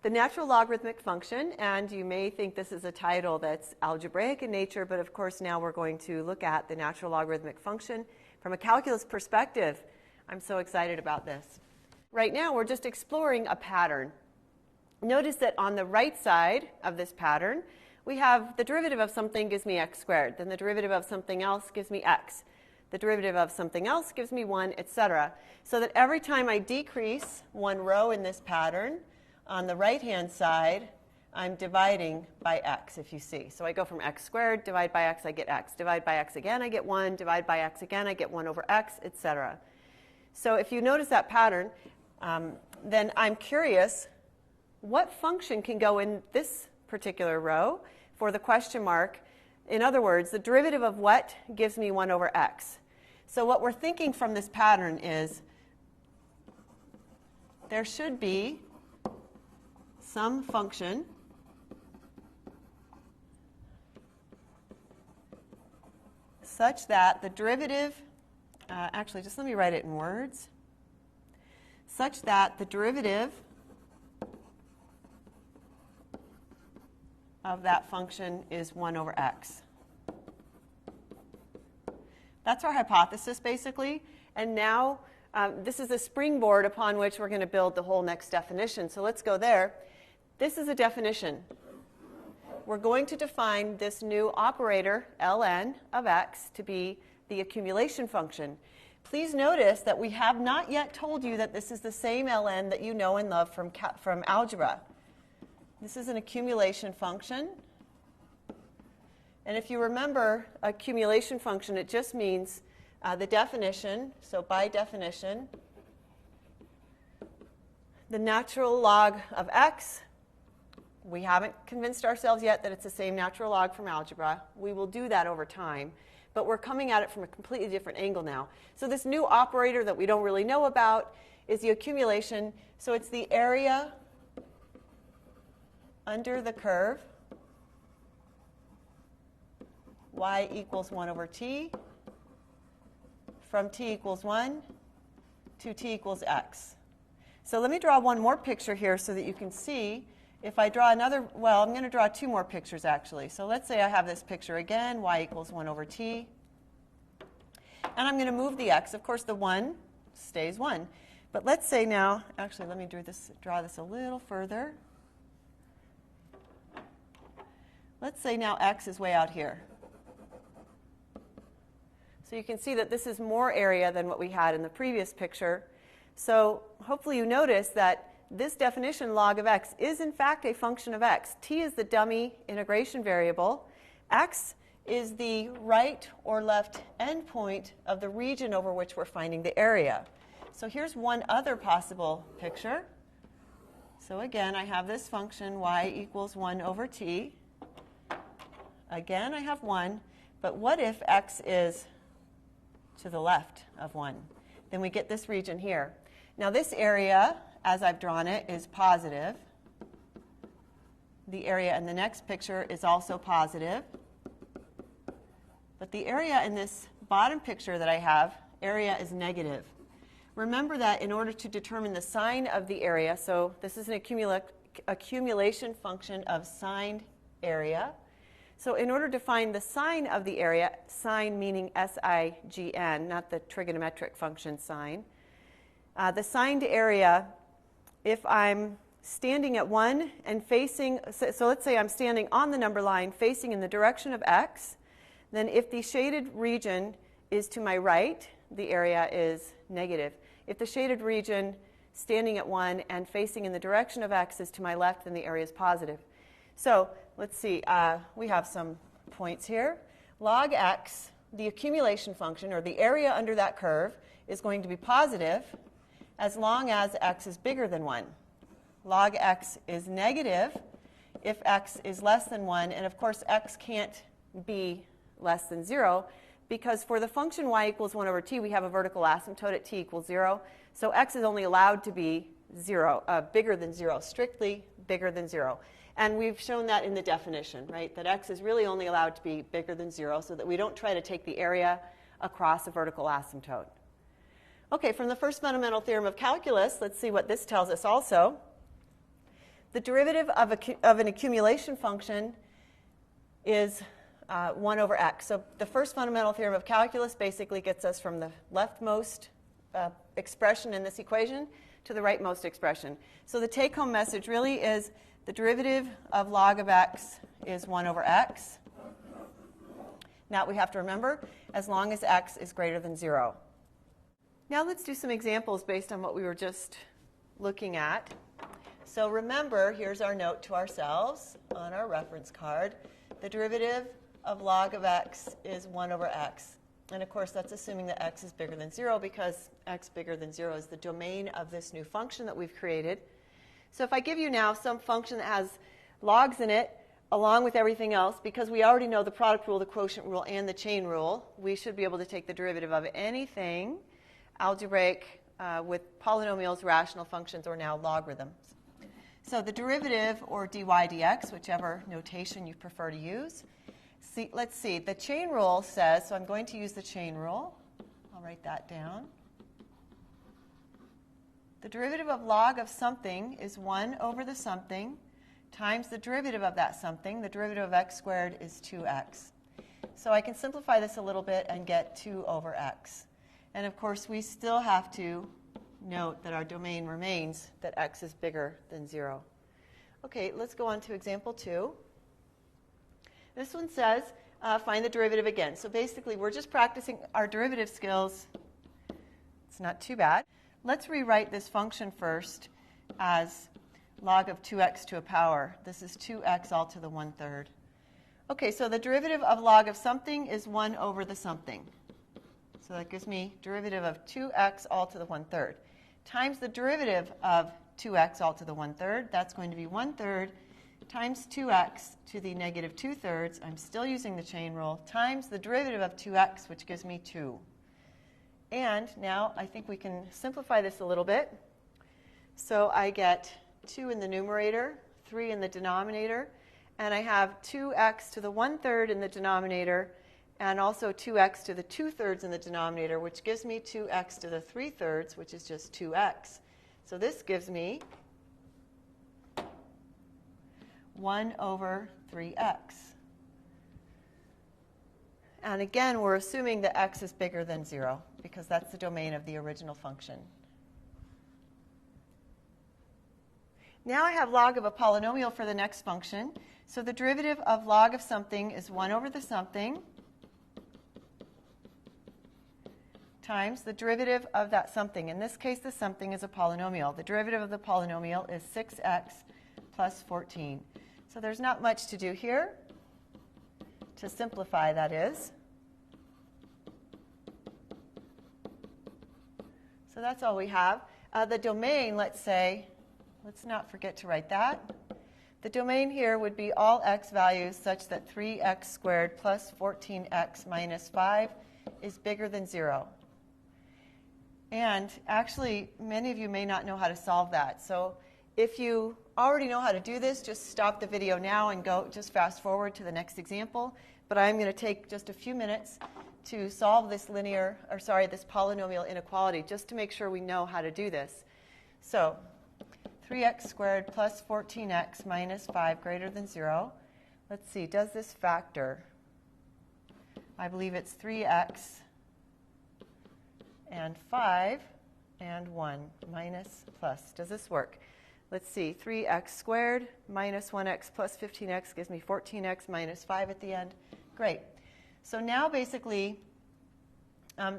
The natural logarithmic function, and you may think this is a title that's algebraic in nature, but of course now we're going to look at the natural logarithmic function from a calculus perspective. I'm so excited about this. Right now we're just exploring a pattern. Notice that on the right side of this pattern, we have the derivative of something gives me x squared. Then the derivative of something else gives me x. The derivative of something else gives me 1, etc. So that every time I decrease one row in this pattern, on the right-hand side, I'm dividing by x, if you see. So I go from x squared, divide by x, I get x. Divide by x again, I get 1. Divide by x again, I get 1 over x, etc. So if you notice that pattern, then I'm curious, what function can go in this particular row for the question mark? In other words, the derivative of what gives me 1 over x? So what we're thinking from this pattern is there should be some function such that the derivative, actually just let me write it in words, such that the derivative of that function is 1 over x. That's our hypothesis, basically. And now this is a springboard upon which we're going to build the whole next definition. So let's go there. This is a definition. We're going to define this new operator, ln of x, to be the accumulation function. Please notice that we have not yet told you that this is the same ln that you know and love from algebra. This is an accumulation function. And if you remember accumulation function, it just means the definition. So by definition, the natural log of x. We haven't convinced ourselves yet that it's the same natural log from algebra. We will do that over time. But we're coming at it from a completely different angle now. So this new operator that we don't really know about is the accumulation. So it's the area under the curve y equals 1 over t from t equals 1 to t equals x. So let me draw one more picture here so that you can see. If I draw another, well, I'm going to draw two more pictures, actually. So let's say I have this picture again, y equals 1 over t. And I'm going to move the x. Of course, the 1 stays 1. But let's say now, actually, let me draw this a little further. Let's say now x is way out here. So you can see that this is more area than what we had in the previous picture. So hopefully you notice that this definition, log of x, is in fact a function of x. T is the dummy integration variable. X is the right or left endpoint of the region over which we're finding the area. So here's one other possible picture. So again, I have this function, y equals 1 over t. Again, I have 1. But what if x is to the left of 1? Then we get this region here. Now this area, as I've drawn it, is positive. The area in the next picture is also positive. But the area in this bottom picture that I have, area is negative. Remember that in order to determine the sign of the area, so this is an accumulation function of signed area. So in order to find the sign of the area, sign meaning S-I-G-N, not the trigonometric function sign, the signed area, if I'm standing at 1 and facing, so let's say I'm standing on the number line facing in the direction of x, then if the shaded region is to my right, the area is negative. If the shaded region standing at 1 and facing in the direction of x is to my left, then the area is positive. So let's see, we have some points here. Log x, the accumulation function, or the area under that curve, is going to be positive as long as x is bigger than 1. Log x is negative if x is less than 1. And of course, x can't be less than 0 because for the function y equals 1 over t, we have a vertical asymptote at t equals 0. So x is only allowed to be bigger than 0, strictly bigger than 0. And we've shown that in the definition, right, that x is really only allowed to be bigger than 0 so that we don't try to take the area across a vertical asymptote. Okay, from the first fundamental theorem of calculus, let's see what this tells us also. The derivative of an accumulation function is 1 over x. So the first fundamental theorem of calculus basically gets us from the leftmost expression in this equation to the rightmost expression. So the take-home message really is the derivative of log of x is 1 over x. Now we have to remember, as long as x is greater than 0. Now let's do some examples based on what we were just looking at. So remember, here's our note to ourselves on our reference card. The derivative of log of x is 1 over x. And of course, that's assuming that x is bigger than 0, because x bigger than 0 is the domain of this new function that we've created. So if I give you now some function that has logs in it, along with everything else, because we already know the product rule, the quotient rule, and the chain rule, we should be able to take the derivative of anything algebraic with polynomials, rational functions, or now logarithms. So the derivative, or dy dx, whichever notation you prefer to use. Let's see. The chain rule says, so I'm going to use the chain rule. I'll write that down. The derivative of log of something is 1 over the something times the derivative of that something. The derivative of x squared is 2x. So I can simplify this a little bit and get 2 over x. And of course, we still have to note that our domain remains that x is bigger than 0. Okay, let's go on to example 2. This one says, find the derivative again. So basically, we're just practicing our derivative skills. It's not too bad. Let's rewrite this function first as log of 2x to a power. This is 2x all to the 1/3. Okay, so the derivative of log of something is 1 over the something. So that gives me derivative of 2x all to the 1/3 times the derivative of 2x all to the 1/3. That's going to be 1/3 times 2x to the negative 2/3. I'm still using the chain rule, times the derivative of 2x, which gives me 2. And now I think we can simplify this a little bit. So I get 2 in the numerator, 3 in the denominator, and I have 2x to the 1/3 in the denominator, and also 2x to the 2/3 in the denominator, which gives me 2x to the 3/3, which is just 2x. So this gives me 1 over 3x. And again, we're assuming that x is bigger than 0, because that's the domain of the original function. Now I have log of a polynomial for the next function. So the derivative of log of something is 1 over the something times the derivative of that something. In this case, the something is a polynomial. The derivative of the polynomial is 6x plus 14. So there's not much to do here. To simplify, that is. So that's all we have. The domain, let's not forget to write that. The domain here would be all x values such that 3x squared plus 14x minus 5 is bigger than 0. And actually, many of you may not know how to solve that. So if you already know how to do this, just stop the video now and just fast forward to the next example. But I'm going to take just a few minutes to solve this this polynomial inequality, just to make sure we know how to do this. So 3x squared plus 14x minus 5 greater than 0. Let's see, does this factor? I believe it's 3x and 5 and 1 minus plus. Does this work? Let's see, 3x squared minus 1x plus 15x gives me 14x minus 5 at the end. Great. So now basically,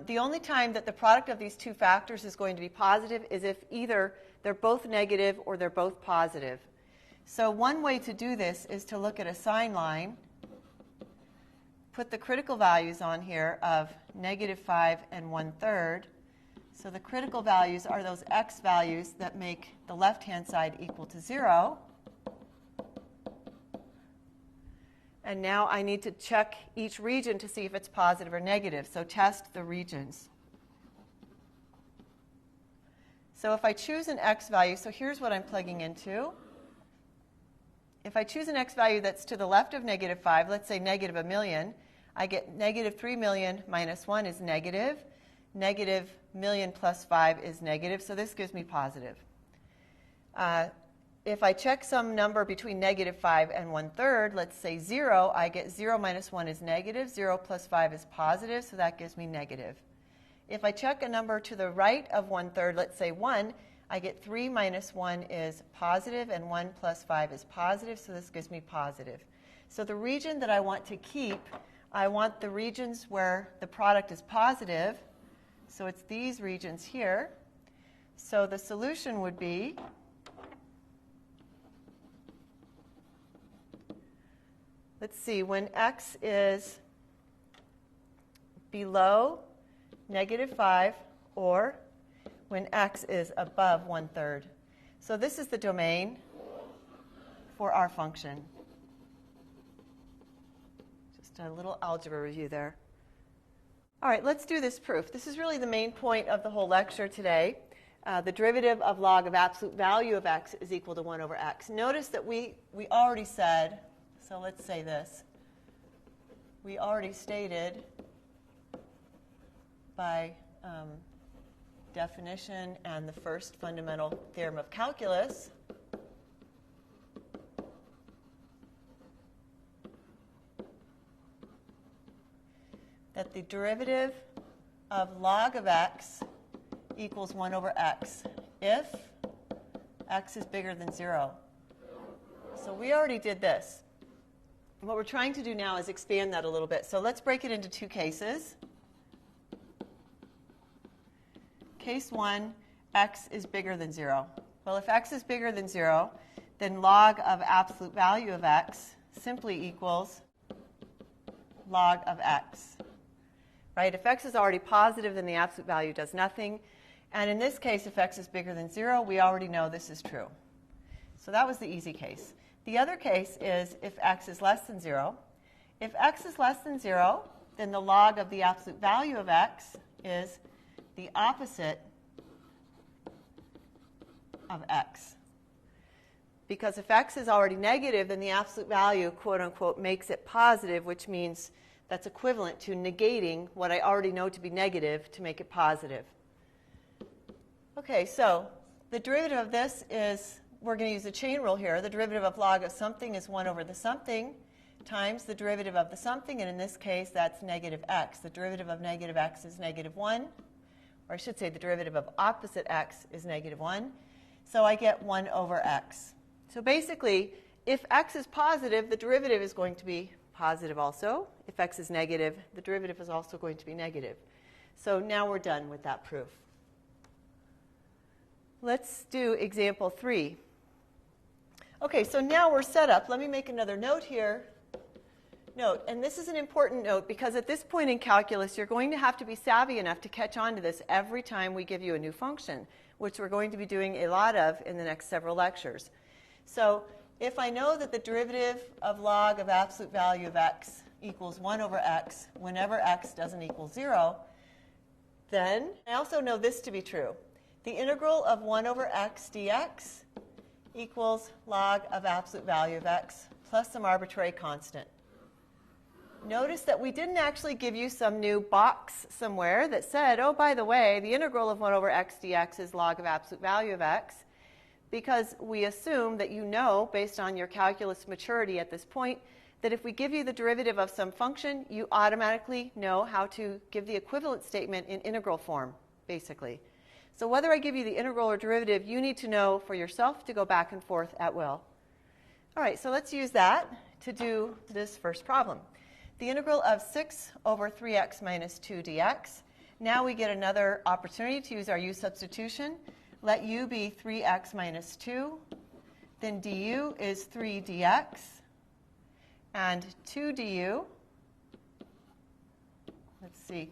the only time that the product of these two factors is going to be positive is if either they're both negative or they're both positive. So one way to do this is to look at a sign line, put the critical values on here of negative 5 and 1/3. So the critical values are those x values that make the left-hand side equal to 0. And now I need to check each region to see if it's positive or negative. So test the regions. So if I choose an x value, so here's what I'm plugging into. If I choose an x value that's to the left of negative 5, let's say negative 1,000,000, I get negative 3,000,000 minus 1 is negative. Negative 1,000,000 plus 5 is negative, so this gives me positive. if I check some number between negative 5 and 1/3, let's say 0, I get 0 minus 1 is negative, 0 plus 5 is positive, so that gives me negative. If I check a number to the right of 1/3, let's say 1, I get 3 minus 1 is positive, and 1 plus 5 is positive, so this gives me positive. So the region that I want to keep, I want the regions where the product is positive, so it's these regions here. So the solution would be let's see, when x is below negative 5 or when x is above 1/3. So this is the domain for our function. Just a little algebra review there. All right, let's do this proof. This is really the main point of the whole lecture today. The derivative of log of absolute value of x is equal to 1 over x. Notice that we already said, so let's say this. We already stated by definition and the first fundamental theorem of calculus that the derivative of log of x equals 1 over x if x is bigger than 0. So we already did this. What we're trying to do now is expand that a little bit. So let's break it into two cases. Case 1, x is bigger than 0. Well, if x is bigger than 0, then log of absolute value of x simply equals log of x. Right? If x is already positive, then the absolute value does nothing. And in this case, if x is bigger than 0, we already know this is true. So that was the easy case. The other case is if x is less than 0. If x is less than 0, then the log of the absolute value of x is the opposite of x. Because if x is already negative, then the absolute value, quote unquote, makes it positive, which means that's equivalent to negating what I already know to be negative to make it positive. Okay, so the derivative of this is, we're going to use the chain rule here. The derivative of log of something is 1 over the something times the derivative of the something, and in this case, that's negative x. The derivative of negative x is negative 1, or I should say the derivative of opposite x is negative 1. So I get 1 over x. So basically, if x is positive, the derivative is going to be positive also. If x is negative, the derivative is also going to be negative. So now we're done with that proof. Let's do example 3. Okay, so now we're set up. Let me make another note here. Note, and this is an important note because at this point in calculus, you're going to have to be savvy enough to catch on to this every time we give you a new function, which we're going to be doing a lot of in the next several lectures. So if I know that the derivative of log of absolute value of x equals 1 over x whenever x doesn't equal 0, then I also know this to be true. The integral of 1 over x dx equals log of absolute value of x plus some arbitrary constant. Notice that we didn't actually give you some new box somewhere that said, oh, by the way, the integral of 1 over x dx is log of absolute value of x, because we assume that you know, based on your calculus maturity at this point, that if we give you the derivative of some function, you automatically know how to give the equivalent statement in integral form, basically. So whether I give you the integral or derivative, you need to know for yourself to go back and forth at will. All right, so let's use that to do this first problem. The integral of 6 over 3x minus 2 dx. Now we get another opportunity to use our u substitution. Let u be 3x minus 2. Then du is 3 dx. And 2 du, let's see,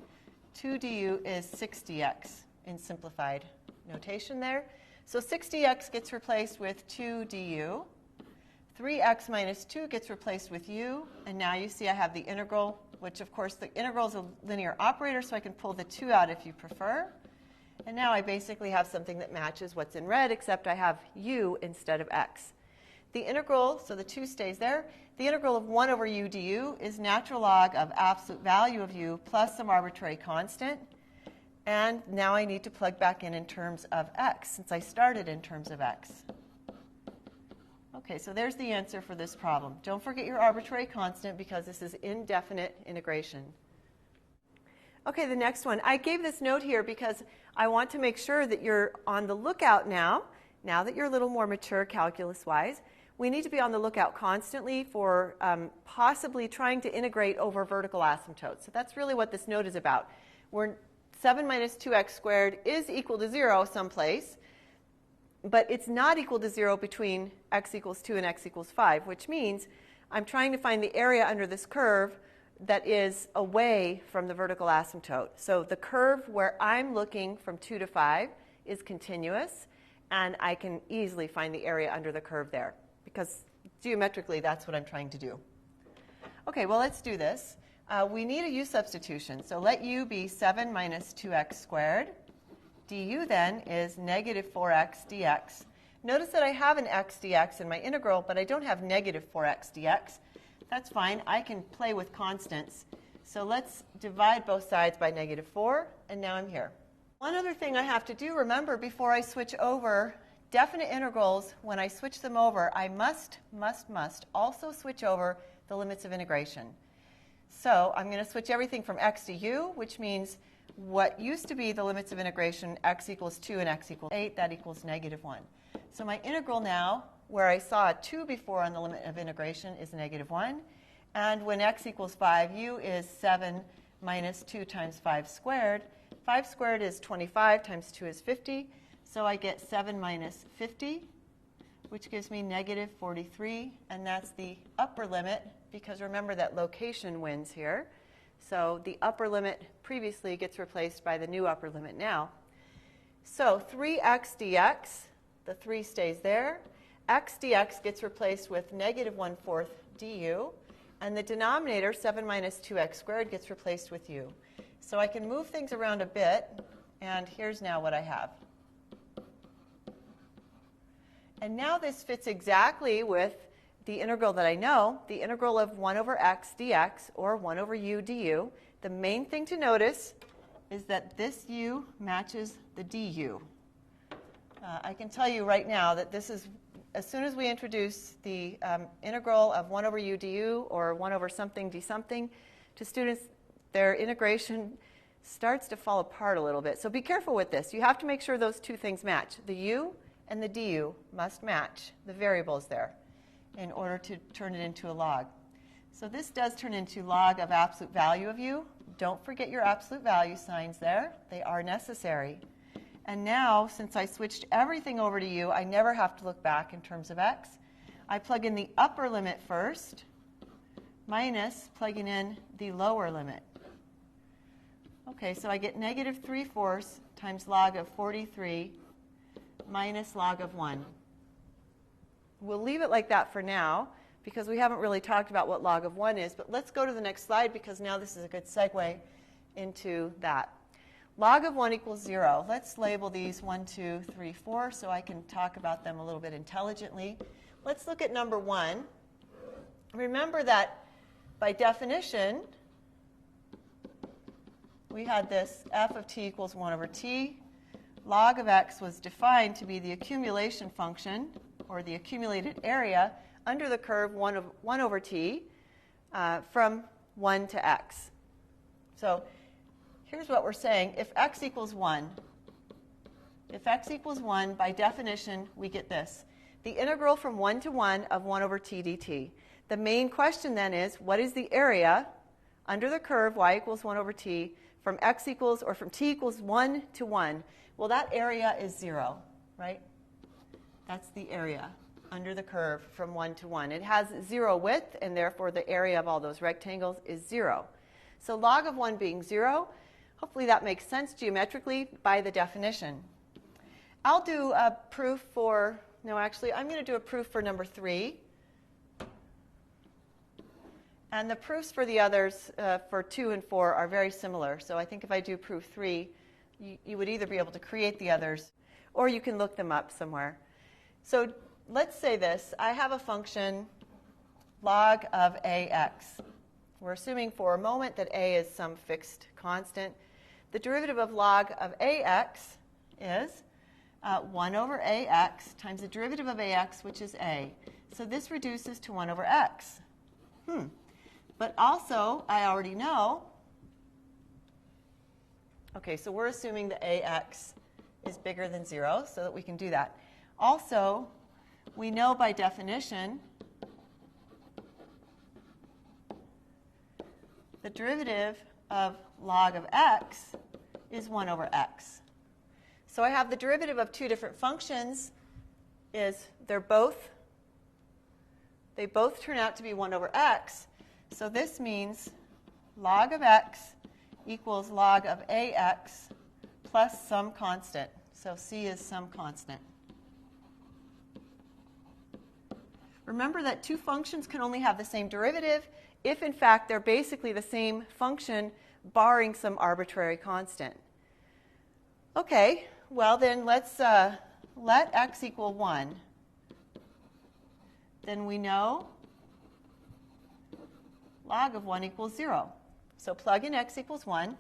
2 du is 6 dx. In simplified notation there. So 6 dx gets replaced with 2 du. 3x minus 2 gets replaced with u. And now you see I have the integral, which of course the integral is a linear operator, so I can pull the 2 out if you prefer. And now I basically have something that matches what's in red, except I have u instead of x. The integral, so the 2 stays there. The integral of 1 over u du is natural log of absolute value of u plus some arbitrary constant. And now I need to plug back in terms of x, since I started in terms of x. Okay, so there's the answer for this problem. Don't forget your arbitrary constant because this is indefinite integration. Okay, the next one. I gave this note here because I want to make sure that you're on the lookout now that you're a little more mature calculus-wise. We need to be on the lookout constantly for possibly trying to integrate over vertical asymptotes. So that's really what this note is about. Where 7 minus 2x squared is equal to 0 someplace, but it's not equal to 0 between x equals 2 and x equals 5, which means I'm trying to find the area under this curve that is away from the vertical asymptote. So the curve where I'm looking from 2 to 5 is continuous, and I can easily find the area under the curve there, because geometrically that's what I'm trying to do. Okay, well, let's do this. We need a u substitution. So let u be 7 minus 2x squared. Du then is negative 4x dx. Notice that I have an x dx in my integral, but I don't have negative 4x dx. That's fine. I can play with constants. So let's divide both sides by negative 4, and now I'm here. One other thing I have to do, remember, before I switch over definite integrals, when I switch them over, I must also switch over the limits of integration. So I'm going to switch everything from x to u, which means what used to be the limits of integration, x equals 2 and x equals 8, that equals negative 1. So my integral now, where I saw a 2 before on the limit of integration, is negative 1. And when x equals 5, u is 7 minus 2 times 5 squared. 5 squared is 25 times 2 is 50. So I get 7 minus 50, which gives me negative 43. And that's the upper limit, because remember that location wins here. So the upper limit previously gets replaced by the new upper limit now. So 3x dx, the 3 stays there. X dx gets replaced with negative 1/4 du. And the denominator, 7 minus 2x squared, gets replaced with u. So I can move things around a bit. And here's now what I have. And now this fits exactly with the integral that I know, the integral of 1 over x dx, or 1 over u du. The main thing to notice is that this u matches the du. I can tell you right now that this is, as soon as we introduce the integral of 1 over u du, or 1 over something d something, to students, their integration starts to fall apart a little bit. So be careful with this. You have to make sure those two things match. The u and the du must match the variables there in order to turn it into a log. So this does turn into log of absolute value of u. Don't forget your absolute value signs there. They are necessary. And now, since I switched everything over to u, I never have to look back in terms of x. I plug in the upper limit first, minus plugging in the lower limit. Okay, so I get negative 3/4 times log of 43 minus log of 1. We'll leave it like that for now, because we haven't really talked about what log of 1 is. But let's go to the next slide, because now this is a good segue into that. Log of 1 equals 0. Let's label these 1, 2, 3, 4, so I can talk about them a little bit intelligently. Let's look at number 1. Remember that by definition, we had this f of t equals 1 over t. Log of x was defined to be the accumulation function, or the accumulated area, under the curve 1 over t from 1 to x. So here's what we're saying. If x equals 1, by definition, we get this. The integral from 1 to 1 of 1 over t dt. The main question then is, what is the area under the curve y equals 1 over t from x equals, or from t equals 1 to 1? Well, that area is 0, right? That's the area under the curve from 1 to 1. It has 0 width, and therefore the area of all those rectangles is 0. So log of 1 being 0, hopefully that makes sense geometrically by the definition. I'll do a proof for, no, actually, I'm going to do a proof for number 3. And the proofs for the others, for 2 and 4, are very similar. So I think if I do proof 3, you would either be able to create the others, or you can look them up somewhere. So let's say this. I have a function log of ax. We're assuming for a moment that a is some fixed constant. The derivative of log of ax is 1 over ax times the derivative of ax, which is a. So this reduces to 1 over x. But also, I already know, okay, so we're assuming that ax is bigger than 0 so that we can do that. Also, we know by definition the derivative of log of x is 1 over x. So I have the derivative of two different functions is they both turn out to be 1 over x. So this means log of x equals log of ax plus some constant. So c is some constant. Remember that two functions can only have the same derivative if, in fact, they're basically the same function barring some arbitrary constant. Okay, well then let's let x equal 1. Then we know log of 1 equals 0. So plug in x equals 1.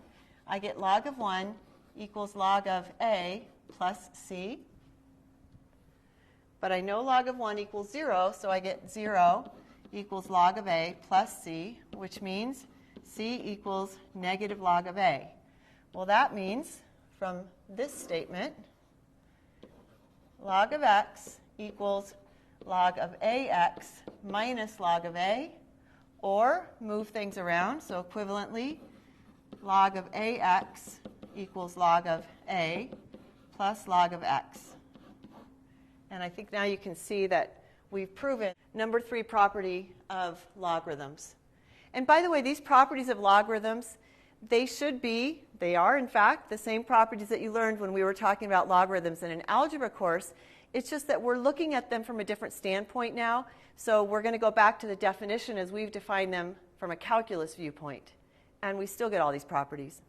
I get log of 1 equals log of a plus c. But I know log of 1 equals 0, so I get 0 equals log of a plus c, which means c equals negative log of a. Well, that means from this statement, log of x equals log of ax minus log of a, or move things around, so equivalently, log of ax equals log of a plus log of x. And I think now you can see that we've proven number 3 property of logarithms. And by the way, these properties of logarithms, they are in fact the same properties that you learned when we were talking about logarithms in an algebra course. It's just that we're looking at them from a different standpoint now. So we're going to go back to the definition as we've defined them from a calculus viewpoint. And we still get all these properties.